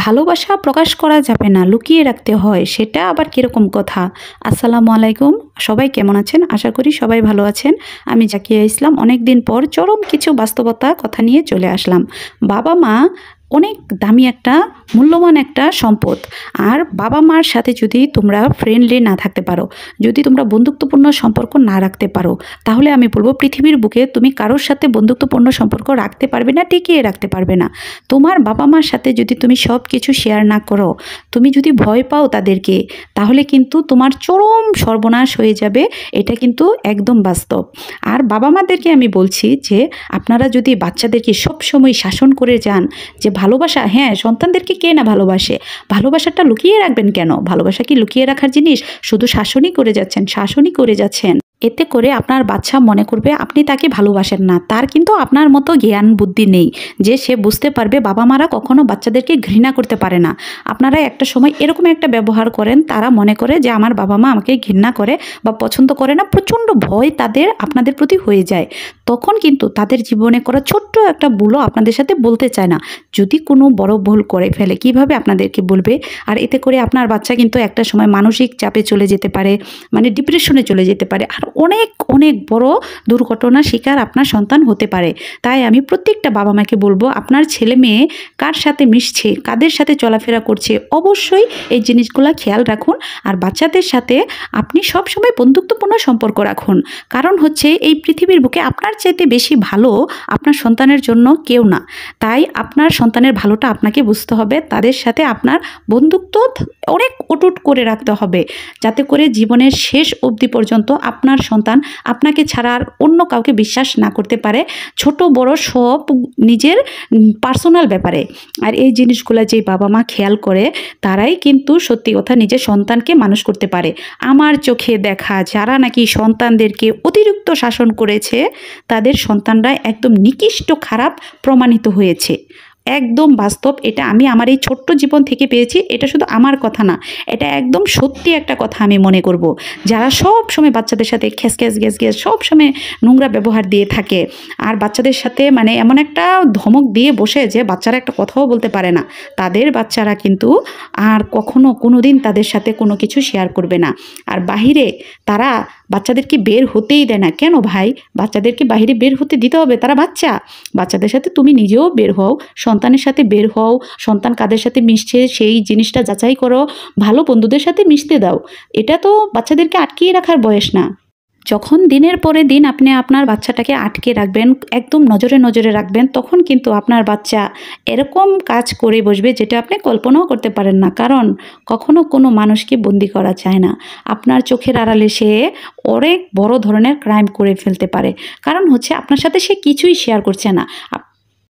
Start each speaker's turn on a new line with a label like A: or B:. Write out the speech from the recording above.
A: ভালোবাসা প্রকাশ করা যাবে না, লুকিয়ে রাখতে হয়, সেটা আবার কীরকম কথা? আসসালামু আলাইকুম, সবাই কেমন আছেন? আশা করি সবাই ভালো আছেন। আমি জাকিয়া ইসলাম অনেক দিন পর চরম কিছু বাস্তবতা কথা নিয়ে চলে আসলাম। বাবা মা অনেক দামি একটা মূল্যবান একটা সম্পদ। আর বাবা মার সাথে যদি তোমরা ফ্রেন্ডলি না থাকতে পারো, যদি তোমরা বন্ধুত্বপূর্ণ সম্পর্ক না রাখতে পারো, তাহলে আমি বলবো পৃথিবীর বুকে তুমি কারোর সাথে বন্ধুত্বপূর্ণ সম্পর্ক রাখতে পারবে না, টিকিয়ে রাখতে পারবে না। তোমার বাবা মার সাথে যদি তুমি সব কিছু শেয়ার না করো, তুমি যদি ভয় পাও তাদেরকে, তাহলে কিন্তু তোমার চরম সর্বনাশ হয়ে যাবে। এটা কিন্তু একদম বাস্তব। আর বাবা মাদেরকে আমি বলছি যে আপনারা যদি বাচ্চাদেরকে সবসময় শাসন করে যান যে ভালোবাসা, হ্যাঁ সন্তানদেরকে কে না ভালোবাসে, ভালোবাসাটা লুকিয়ে রাখবেন কেন? ভালোবাসা কি লুকিয়ে রাখার জিনিস? শুধু শাসনই করে যাচ্ছেন, শাসনই করে যাচ্ছেন। এতে করে আপনার বাচ্চা মনে করবে আপনি তাকে ভালোবাসেন না। তার কিন্তু আপনার মতো জ্ঞান বুদ্ধি নেই যে সে বুঝতে পারবে বাবা মারা কখনো বাচ্চাদেরকে ঘৃণা করতে পারে না। আপনারা একটা সময় এরকম একটা ব্যবহার করেন, তারা মনে করে যে আমার বাবা মা আমাকে ঘৃণা করে বা পছন্দ করে না, প্রচণ্ড ভয় তাদের আপনাদের প্রতি হয়ে যায়। তখন কিন্তু তাদের জীবনে করা ছোট্ট একটা ভুলও আপনাদের সাথে বলতে চায় না। যদি কোনো বড় ভুল করে ফেলে কিভাবে আপনাদেরকে বলবে? আর এতে করে আপনার বাচ্চা কিন্তু একটা সময় মানসিক চাপে চলে যেতে পারে, মানে ডিপ্রেশনে চলে যেতে পারে, আর অনেক অনেক বড় দুর্ঘটনা শিকার আপনার সন্তান হতে পারে। তাই আমি প্রত্যেকটা বাবা মাকে বলবো, আপনার ছেলে মেয়ে কার সাথে মিশছে, কাদের সাথে চলাফেরা করছে, অবশ্যই এই জিনিসগুলো খেয়াল রাখুন। আর বাচ্চাদের সাথে আপনি সবসময় বন্ধুত্বপূর্ণ সম্পর্ক রাখুন। কারণ হচ্ছে এই পৃথিবীর বুকে আপনার চাইতে বেশি ভালো আপনার সন্তানের জন্য কেউ না। তাই আপনার সন্তানের ভালোটা আপনাকে বুঝতে হবে। তাদের সাথে আপনার বন্ধুত্ব অনেক অটুট করে রাখতে হবে, যাতে করে জীবনের শেষ অবধি পর্যন্ত আপনার সন্তান আপনাকে ছাড়া আর অন্য কাউকে বিশ্বাস না করতে পারে, ছোট বড় সব নিজের পার্সোনাল ব্যাপারে। আর এই জিনিসগুলো যে বাবা মা খেয়াল করে, তারাই কিন্তু সত্যি কথা নিজের সন্তানকে মানুষ করতে পারে। আমার চোখে দেখা যারা নাকি সন্তানদেরকে অতিরিক্ত শাসন করেছে, তাদের সন্তানরা একদম নিকৃষ্ট খারাপ প্রমাণিত হয়েছে। একদম বাস্তব। এটা আমি আমার এই ছোট্ট জীবন থেকে পেয়েছি। এটা শুধু আমার কথা না, এটা একদম সত্যি একটা কথা আমি মনে করব। যারা সব সময় বাচ্চাদের সাথে খ্যাস খ্যাস গ্যাস গ্যাস সব সময় নোংরা ব্যবহার দিয়ে থাকে, আর বাচ্চাদের সাথে মানে এমন একটা ধমক দিয়ে বসে যে বাচ্চারা একটা কথাও বলতে পারে না, তাদের বাচ্চারা কিন্তু আর কখনো কোনো দিন তাদের সাথে কোনো কিছু শেয়ার করবে না। আর বাহিরে তারা বাচ্চাদেরকে বের হতেই দেয় না। কেন ভাই? বাচ্চাদেরকে বাইরে বের হতে দিতে হবে? তারা বাচ্চা। বাচ্চাদের সাথে তুমি নিজেও বের হও, সন্তানের সাথে বের হও, সন্তান কাদের সাথে মিশছে সেই জিনিসটা যাচাই করো, ভালো বন্ধুদের সাথে মিশতে দাও। এটা তো বাচ্চাদেরকে আটকিয়ে রাখার বয়স না। যখন দিনের পরে দিন আপনি আপনার বাচ্চাটাকে আটকে রাখবেন, একদম নজরে নজরে রাখবেন, তখন কিন্তু আপনার বাচ্চা এরকম কাজ করে বসবে যেটা আপনি কল্পনাও করতে পারেন না। কারণ কখনো কোনো মানুষকে বন্দি করা যায় না। আপনার চোখের আড়ালে সে অনেক বড় ধরনের ক্রাইম করে ফেলতে পারে। কারণ হচ্ছে আপনার সাথে সে কিছুই শেয়ার করছে না,